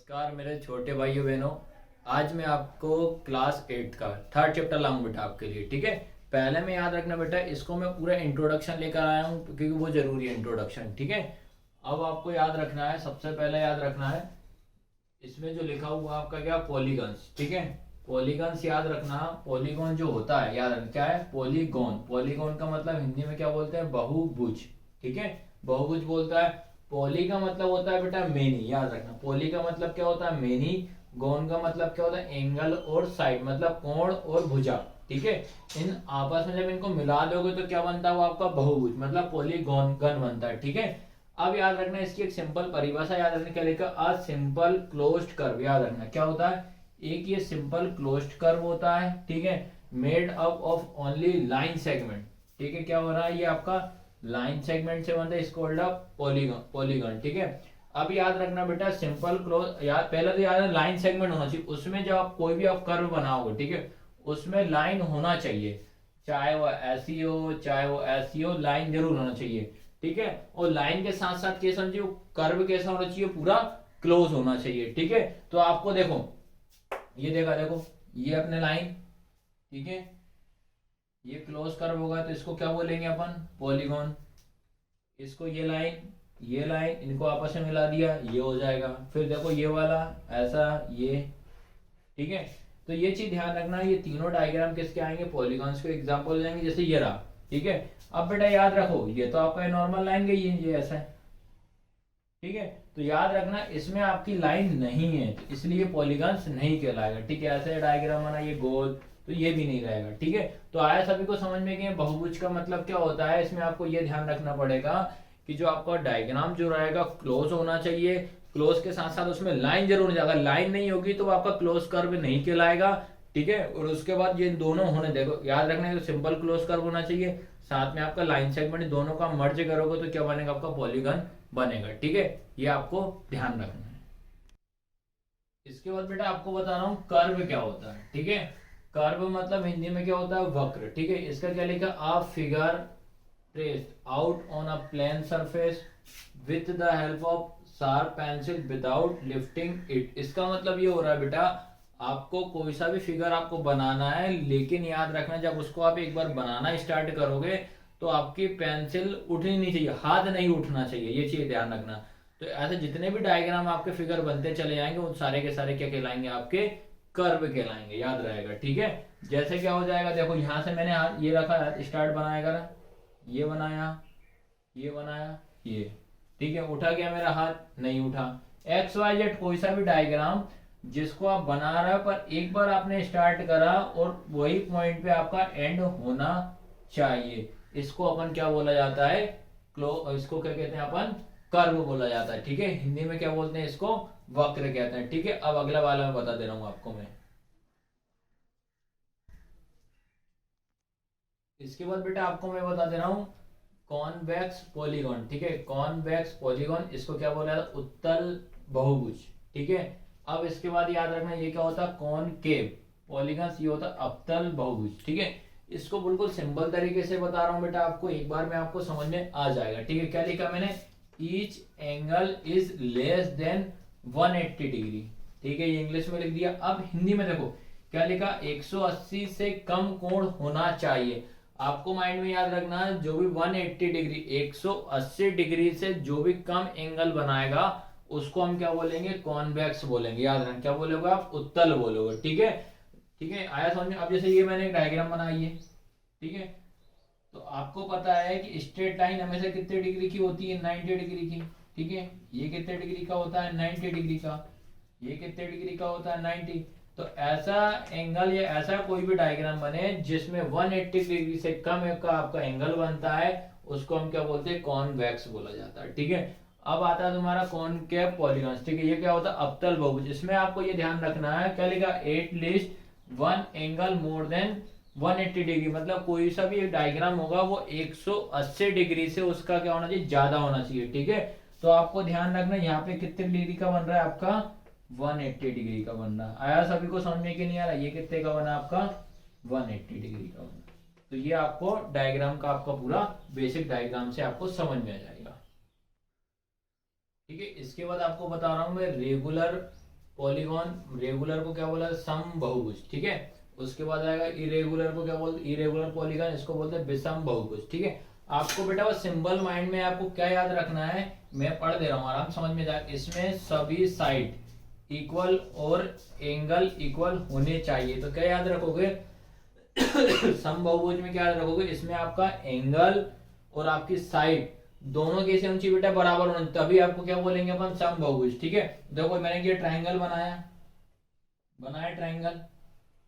नमस्कार मेरे छोटे भाइयों बहनों। आज मैं आपको क्लास 8 का थर्ड चैप्टर लाऊंगा बेटा आपके लिए। ठीक है, पहले में याद रखना बेटा, इसको मैं पूरा इंट्रोडक्शन लेकर आया हूँ क्योंकि वो जरूरी है इंट्रोडक्शन। ठीक है, अब आपको याद रखना है, सबसे पहले याद रखना है इसमें जो लिखा हुआ आपका क्या, पॉलीगन्स। ठीक है, पॉलीगन्स याद रखना। पॉलीगॉन जो होता है याद रखना क्या है, पॉलीगॉन। पॉलीगॉन का मतलब हिंदी में क्या बोलते हैं, बहुभुज। ठीक है, बहुभुज बोलता है। पॉली का मतलब होता है बेटा मेनी, याद रखना। पॉली का मतलब क्या होता है, मेनी। गॉन का मतलब क्या होता है, एंगल और साइड, मतलब कोण और भुजा। ठीक है, इन आपस में जब इनको मिला दोगे तो क्या बनता है, वो आपका बहुभुज मतलब पॉलीगॉन गन बनता है। ठीक है, अब याद रखना इसकी एक सिंपल परिभाषा याद रखने क्या लिखा, अ सिंपल क्लोज्ड कर्व। याद रखना क्या होता है, एक ये सिंपल क्लोज्ड कर्व होता है। ठीक है, made up of only line segment. ठीक है, क्या हो रहा है, ये आपका लाइन सेगमेंट से बनता है, इसको पॉलीगन। पॉलीगन ठीक है, अब याद रखना बेटा सिंपल क्लोज, याद पहले तो याद है लाइन सेगमेंट होना चाहिए उसमें। जब आप कोई भी आप कर्व बनाओगे, ठीक है, उसमें लाइन होना चाहिए, चाहे वो ऐसी हो चाहे वो ऐसी हो, लाइन जरूर होना चाहिए। ठीक है, और लाइन के साथ साथ क्या समझिए, कर्व कैसा होना चाहिए, पूरा क्लोज होना चाहिए। ठीक है, तो आपको देखो, ये देखो ये अपने लाइन। ठीक है, ये क्लोज कर्व होगा तो इसको क्या बोलेंगे अपन, पॉलीगॉन। इसको ये लाइन इनको आपस में मिला दिया, ये हो जाएगा। फिर देखो ये वाला ऐसा, ये। ठीक है, तो ये चीज ध्यान रखना, ये तीनों डायग्राम किसके आएंगे, पॉलीगॉन्स के एग्जांपल हो जाएंगे। जैसे ये रहा, ठीक है। अब बेटा याद रखो, ये तो आपका नॉर्मल लाइन गई है, ये ऐसा है। ठीक है, तो याद रखना इसमें आपकी लाइन नहीं है तो इसलिए पॉलीगॉन्स नहीं कहलाएगा। ठीक है, ऐसे डायग्राम बना ये गोल, तो ये भी नहीं रहेगा। ठीक है, तो आया सभी को समझ में कि बहुभुज का मतलब क्या होता है। इसमें आपको ये ध्यान रखना पड़ेगा कि जो आपका डायग्राम जो रहेगा क्लोज होना चाहिए, क्लोज के साथ साथ उसमें लाइन जरूर होनी चाहिए। अगर लाइन नहीं होगी तो आपका क्लोज कर्व नहीं कहलाएगा। ठीक है, और उसके बाद ये दोनों होने, देखो याद रखना है, तो सिंपल क्लोज कर्व होना चाहिए, साथ में आपका लाइन सेगमेंट, दोनों का मर्ज करोगे तो क्या बनेगा, आपका पॉलीगन बनेगा। ठीक है, ये आपको ध्यान रखना है। इसके बाद बेटा आपको बता रहा हूं कर्व क्या होता है। ठीक है, कर्व मतलब हिंदी में क्या होता है, वक्र। ठीक है, इसका क्या लिखा, a figure traced out on a plane surface with the help of sharp pencil without lifting it. इसका मतलब ये हो रहा है बेटा, आपको कोई सा भी फिगर आपको बनाना है, लेकिन याद रखना जब उसको आप एक बार बनाना स्टार्ट करोगे तो आपकी पेंसिल उठनी नहीं चाहिए, हाथ नहीं उठना चाहिए, ये चीज ध्यान रखना। तो ऐसे जितने भी डायग्राम आपके फिगर बनते चले जाएंगे उन सारे के सारे क्या कहलाएंगे, आपके कर्व कहलाएंगे, याद रहेगा। ठीक है, जैसे क्या हो जाएगा, देखो यहां से मैंने हाथ ये रखा है, स्टार्ट बनाएगा, ये बनाया, ये बनाया, ये। ठीक है, उठा गया मेरा हाथ, नहीं उठा। एक्स वाई जेड कोई सा भी डायग्राम जिसको आप बना रहे हो, पर एक बार आपने स्टार्ट करा और वही पॉइंट पे आपका एंड होना चाहिए, इसको अपन क्या बोला जाता है, इसको क्या कहते हैं अपन, कर्व बोला जाता है। ठीक है, हिंदी में क्या बोलते हैं इसको, वक्र कहते हैं। ठीक है, अब अगला वाला मैं बता दे रहा हूं आपको मैं। इसके बाद बेटा आपको मैं बता दे रहा हूं कॉन्वेक्स पॉलीगॉन। ठीक है, कॉन्वेक्स पॉलीगॉन, इसको क्या बोला जाता है, उत्तल बहुभुज। ठीक है, अब इसके बाद याद रखना ये क्या होता है, कॉनकेव पॉलीगॉन, ये होता है अवतल बहुभुज। ठीक है, इसको बिल्कुल सिंपल तरीके से बता रहा हूं बेटा आपको, एक बार में आपको समझ में आ जाएगा। ठीक है, क्या लिखा मैंने, each angle is less than 180 degree. ठीक है, ये इंग्लिश में लिख दिया। अब हिंदी में देखो क्या लिखा, 180 से कम कोण होना चाहिए। आपको माइंड में याद रखना, जो भी 180 डिग्री 180 डिग्री से जो भी कम एंगल बनाएगा उसको हम क्या बोलेंगे, कॉन्वेक्स बोलेंगे। याद रखना क्या बोलोगे आप, उत्तल बोलोगे। ठीक है, ठीक है, आया समझ में। अब जैसे ये मैंने एक डायग्राम बनाई है, ठीक है, तो आपको पता है कि स्ट्रेट लाइन हमेशा कितने डिग्री की होती है, 90 डिग्री की। ठीक है, ये कितने डिग्री का होता है, 90 डिग्री का। ये कितने डिग्री का होता है, 90। तो ऐसा एंगल या ऐसा कोई भी डायग्राम बने जिसमें 180 डिग्री से कम का आपका एंगल बनता है, उसको हम क्या बोलते हैं, कॉन्वेक्स बोला जाता है। ठीक है, अब आता है तुम्हारा कॉनकेव पॉलीगॉन। ठीक है, ये क्या होता है, अवतल बहुभुज। इसमें आपको ये ध्यान रखना है, क्या लिखा, at least one angle more than 180 degree, मतलब कोई सा भी एक डायग्राम होगा वो 180 डिग्री से उसका क्या होना चाहिए, ज्यादा होना चाहिए। ठीक है, तो आपको ध्यान रखना यहाँ पे कितने डिग्री का बन रहा है आपका, 180 डिग्री का बन रहा है। आया सभी को समझ में कि नहीं आ रहा, ये कितने का बना आपका, 180 डिग्री का बना। तो ये आपको डायग्राम का आपका पूरा बेसिक डायग्राम से आपको समझ में आ जाएगा। ठीक है, इसके बाद आपको बता रहा हूं मैं रेगुलर पॉलीगॉन, रेगुलर को क्या बोला, समबाहुभुज, ठीक है। उसके बाद आएगा इरेगुलर को क्या बोलते, इरेगुलर पॉलीगॉन, इसको बोलते हैं विषम बहुभुज, ठीक है। आपको बेटा वो सिंबल माइंड में आपको क्या याद रखना है, मैं पढ़ दे रहा हूँ आराम समझ में जाए। इसमें सभी साइड इक्वल और एंगल इक्वल होने चाहिए। तो क्या याद रखोगे, समबाहुभुज में क्या याद रखोगे, इसमें आपका एंगल और आपकी साइड दोनों कैसे होनी चाहिए बेटा, बराबर होने, तभी आपको क्या बोलेंगे अपन, समबाहुभुज, ठीक है। देखो मैंने ये ट्राइंगल बनाया ट्राइंगल,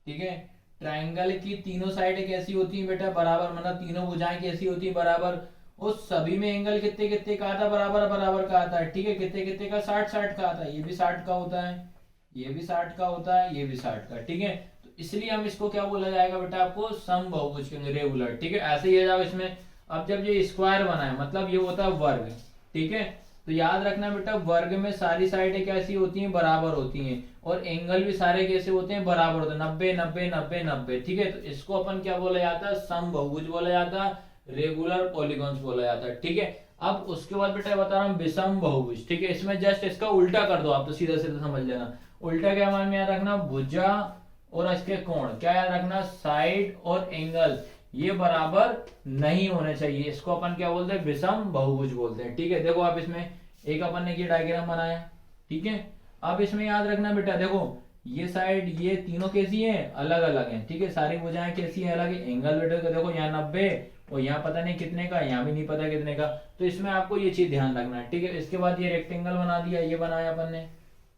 ठीक है। ट्राइंगल की तीनों साइडें कैसी होती हैं बेटा, बराबर, मतलब तीनों भुजाएं कैसी होती है, बराबर। उस सभी में एंगल कितने कितने का आता है, बराबर बराबर का आता है, ठीक है। कितने कितने का, 60-60 का आता है। ये भी 60 का होता है, ये भी 60 का होता है, ये भी 60 का, ठीक है। तो इसलिए हम इसको क्या बोला जाएगा बेटा, आपको समबाहुभुज कहेंगे, रेगुलर, ठीक है। ऐसे ही है जाओ इसमें। अब जब ये स्क्वायर बना है, मतलब ये होता है वर्ग, ठीक है। तो याद रखना बेटा, वर्ग में सारी साइडें कैसी होती हैं, बराबर होती हैं, और एंगल भी सारे कैसे होते हैं, बराबर होते हैं, 90 90 90 90, ठीक है। तो इसको अपन क्या बोला जाता है, समबाहुभुज बोला जाता है, रेगुलर पॉलीगॉन्स बोला जाता है, ठीक है। अब उसके बाद बेटा बता रहा हूँ विषम बहुभुज, ठीक है। इसमें जस्ट इसका उल्टा कर दो आप, तो सीधा सीधा समझ लेना। उल्टा क्या मान में याद रखना, भुजा और इसके कोण क्या याद रखना, साइड और एंगल ये बराबर नहीं होने चाहिए। इसको अपन क्या बोलते हैं, विषम बहुभुज बोलते हैं, ठीक है। देखो आप इसमें एक अपन ने ये डायग्राम बनाया, ठीक है। अब इसमें याद रखना बेटा, देखो ये साइड ये तीनों कैसी हैं, अलग अलग हैं, ठीक है। सारी भुजाएं कैसी हैं, अलग है। एंगल बेटा को देखो, यहाँ 90 और यहाँ पता नहीं कितने का, यहाँ भी नहीं पता कितने का। तो इसमें आपको ये चीज ध्यान रखना है, ठीक है। इसके बाद ये रेक्टेंगल बना दिया, ये बनाया अपन ने,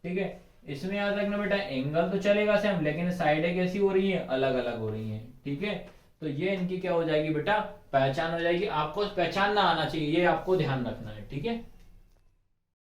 ठीक है। इसमें याद रखना बेटा, एंगल तो चलेगा सेम, लेकिन साइडें कैसी हो रही है, अलग अलग हो रही है, ठीक है। तो ये इनकी क्या हो जाएगी बेटा, पहचान हो जाएगी। आपको पहचान ना आना चाहिए, ये आपको ध्यान रखना है, ठीक है।